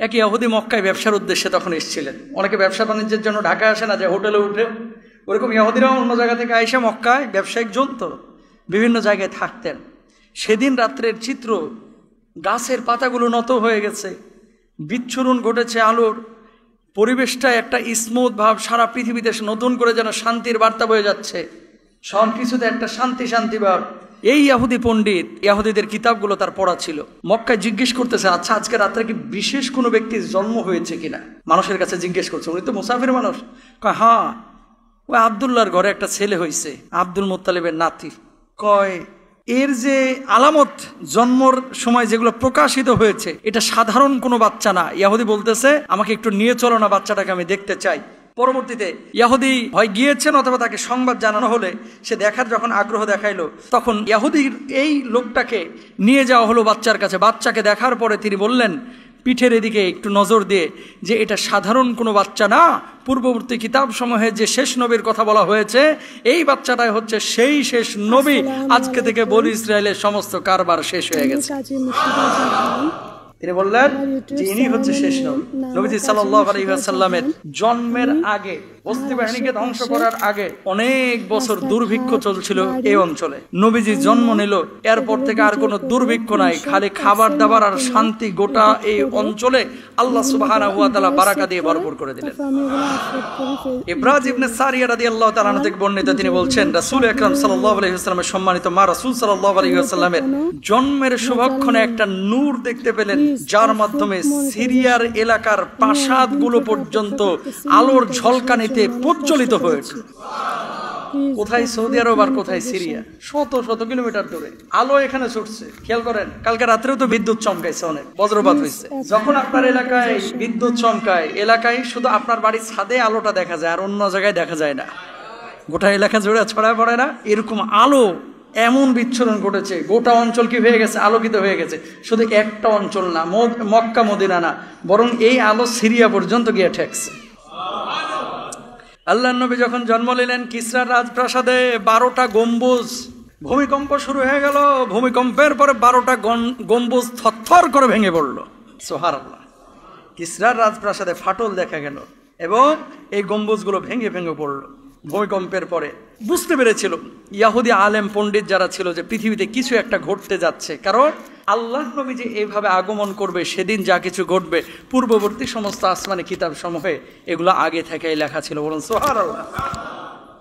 এক ইহুদি মক্কায় ব্যবসার উদ্দেশ্যে তখন এসেছিলেন। অনেকে ব্যবসা বাণিজ্যের জন্য ঢাকায় আসে না, যে হোটেলে উঠে, ওরকম ইহুদিরাও অন্য জায়গা থেকে আইসা মক্কায় ব্যবসায়িক জন তো বিভিন্ন জায়গায় থাকতেন। সেদিন রাত্রের চিত্র, গাছের পাতাগুলো নত হয়ে গেছে, বিচ্ছুরণ ঘটেছে আলোর, পরিবেশটা একটা স্মুথ ভাব, সারা পৃথিবীতে নতুন করে যেন শান্তির বার্তা বয়ে যাচ্ছে, সব কিছুতে একটা শান্তি শান্তি ভাব। এই ইহুদি পণ্ডিত, ইহুদিদের কিতাবগুলো তার পড়া ছিল। মক্কায় জিজ্ঞেস করতেছে, আচ্ছা আজকে রাত্রে কি বিশেষ কোনো ব্যক্তির জন্ম হয়েছে কিনা? মানুষের কাছে জিজ্ঞেস করছে, উনি তো মুসাফির মানুষ। কয় হ্যাঁ, ওই আবদুল্লাহর ঘরে একটা ছেলে হয়েছে, আব্দুল মুত্তালিবের নাতি। কয় এর যে আলামত জন্মর সময় যেগুলো প্রকাশিত হয়েছে, এটা সাধারণ কোনো বাচ্চা না। ইহুদি বলতেছে, আমাকে একটু নিয়ে চলো না, বাচ্চাটাকে আমি দেখতে চাই। পরবর্তীতে ইহুদি হয় গিয়েছেন অথবা তাকে সংবাদ জানানো হলে সে দেখার যখন আগ্রহ দেখাইলো, তখন ইহুদির এই লোকটাকে নিয়ে যাওয়া হলো বাচ্চার কাছে। বাচ্চাকে দেখার পরে তিনি বললেন, পিঠের এদিকে একটু নজর দিয়ে, যে এটা সাধারণ কোনো বাচ্চা না, পূর্ববর্তী কিতাব সমূহে যে শেষ নবীর কথা বলা হয়েছে, এই বাচ্চাটাই হচ্ছে সেই শেষ নবী। আজকে থেকে বনি ইসরায়েলের সমস্ত কারবার শেষ হয়ে গেছে। তিনি বললেন যে ইনি হচ্ছে শেষ নবী। নবীজি সাল্লাল্লাহু আলাইহি ওয়াসাল্লামের জন্মের আগে, বস্তি বাহিনীকে ধ্বংস করার আগে অনেক বছর দুর্ভিক্ষ চলছিল এই অঞ্চলে। নবীজি জন্ম নিল, এরপর থেকে আর কোনো দুর্ভিক্ষ নাই, খালি খাবার দাবার আর শান্তি গোটা এই অঞ্চলে আল্লাহ সুবহানাহু ওয়া তাআলা বারাকা দিয়ে ভরপুর করে দিলেন। ইব্রাহিম ইবনে সারিয়া রাদিয়াল্লাহু তাআলা থেকে বর্ণিত, তিনি বলছেন, রাসূল আকরাম সাল্লাল্লাহু আলাইহি ওয়াসাল্লামের সম্মানিত মা রাসূল সাল্লাল্লাহু আলাইহি ওয়াসাল্লামের জন্মের শুভক্ষণে একটা নূর দেখতে পেলেন, যার মাধ্যমে সিরিয়ার এলাকার প্রাসাদগুলো পর্যন্ত আলোর ঝলকানিতে প্রজ্বলিত হয়েছে। কোথায় সৌদি আরব আর কোথায় সিরিয়া, শত শত কিলোমিটার দূরে আলো এখানে ছুটছে। খেয়াল করেন, কালকে রাত্রেও তো বিদ্যুৎ চমকাইছে, অনেক বজ্রপাত হয়েছে। যখন আপনার এলাকায় বিদ্যুৎ চমকায়, এলাকায় শুধু আপনার বাড়ির ছাদে আলোটা দেখা যায়, আর অন্য জায়গায় দেখা যায় না, গোটা এলাকা জুড়ে ছড়ায় পড়ে না? এরকম আলো এমন বিচ্ছুরণ ঘটেছে, গোটা অঞ্চল কি হয়ে গেছে? আলোকিত হয়ে গেছে। শুধু একটা অঞ্চল না, মক্কা মদিনা না, বরং এই আলো সিরিয়া পর্যন্ত গিয়ে ঠেকছে। আল্লাহর নবী যখন জন্ম নিলেন, কিসরার রাজপ্রাসাদে 12টা গম্বুজ, ভূমিকম্প শুরু হয়ে গেল। ভূমিকম্পের পরে 12টা গম্বুজ থরথর করে ভেঙে পড়ল। সুবহানাল্লাহ। কিসরার রাজপ্রাসাদে ফাটল দেখা গেল এবং এই গম্বুজগুলো ভেঙে ভেঙে পড়ল ভূমিকম্পের পরে। বুঝতে পেরেছিল ইহুদি আলেম পণ্ডিত যারা ছিল যে পৃথিবীতে কিছু একটা ঘটতে যাচ্ছে, কারণ আল্লাহ নবী যে এইভাবে আগমন করবে, সেদিন যা কিছু ঘটবে পূর্ববর্তী সমস্ত আসমানি কিতাব সমূহে এগুলো আগে থেকেই লেখা ছিল। বলুন সুবহানাল্লাহ।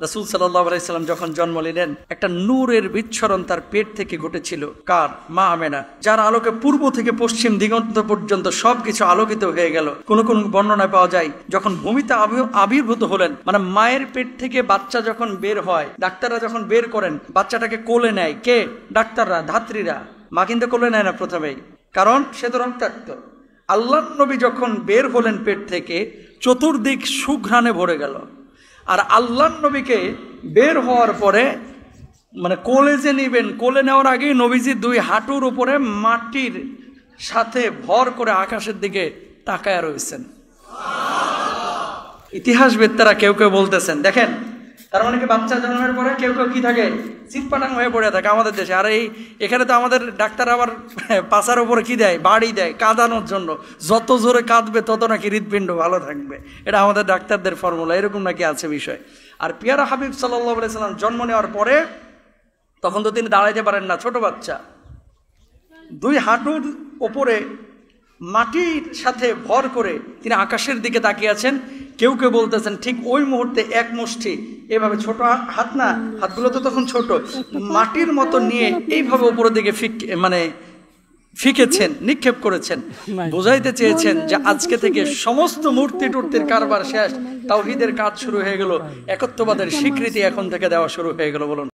রাসূল সাল্লাল্লাহু আলাইহি সাল্লাম যখন জন্ম নিলেন, একটা নূরের বিচ্ছরণ তার পেট থেকে ঘটেছিল। কার? মা আমেনা, যার আলোকে পূর্ব থেকে পশ্চিম দিগন্ত পর্যন্ত সবকিছু আলোকিত হয়ে গেল। কোন কোন বর্ণনায় পাওয়া যায়, যখন ভূমিতে আবির্ভূত হলেন, মানে মায়ের পেট থেকে বাচ্চা যখন বের হয়, ডাক্তাররা যখন বের করেন, বাচ্চাটাকে কোলে নেয় কে? ডাক্তাররা, ধাত্রীরা। মা কিন্তু কোলে নেয় না প্রথমেই, কারণ সে তো রক্তাক্ত। আল্লাহর নবী যখন বের হলেন পেট থেকে, চতুর্দিক সুঘ্রাণে ভরে গেল। আর আল্লাহর নবীকে বের হওয়ার পরে, মানে কোলে যে নিবেন, কোলে নেওয়ার আগেই নবীজি 2 হাঁটুর উপরে মাটির সাথে ভর করে আকাশের দিকে তাকায় রয়েছেন। ইতিহাসবেত্তারা কেউ কেউ বলতেছেন, দেখেন, তার মানে কি বাচ্চা জন্মের পরে কেউ কেউ কি থাকে? চিৎপাটাং হয়ে পড়ে থাকে আমাদের দেশে। আর এখানে তো আমাদের ডাক্তার আবার পাছার উপরে কি দেয়? বাড়ি দেয় কাঁদানোর জন্য। যত জোরে কাঁদবে তত নাকি হৃদপিণ্ড ভালো থাকবে, এটা আমাদের ডাক্তারদের ফর্মুলা, এরকম নাকি আছে বিষয়। আর পিয়ারা হাবিব সাল্লাল্লাহু আলাইহি সাল্লাম জন্ম নেওয়ার পরে তখন তো তিনি দাঁড়াইতে পারেন না, ছোট বাচ্চা, 2 হাঁটুর ওপরে মাটির সাথে ভর করে তিনি আকাশের দিকে তাকিয়ে আছেন। কেউ কেউ বলতেছেন ঠিক ওই মুহূর্তে এক মুষ্টি এভাবে, ছোট হাত না, হাতগুলো তো তখন ছোট, মাটির মতো নিয়ে এইভাবে উপরের দিকে ফিকেছেন, নিক্ষেপ করেছেন। বোঝাইতে চেয়েছেন যে আজকে থেকে সমস্ত মূর্তি টুর্তির কারবার শেষ, তাওহীদের কাজ শুরু হয়ে গেল, একত্ববাদের স্বীকৃতি এখন থেকে দেওয়া শুরু হয়ে গেল। বলুন।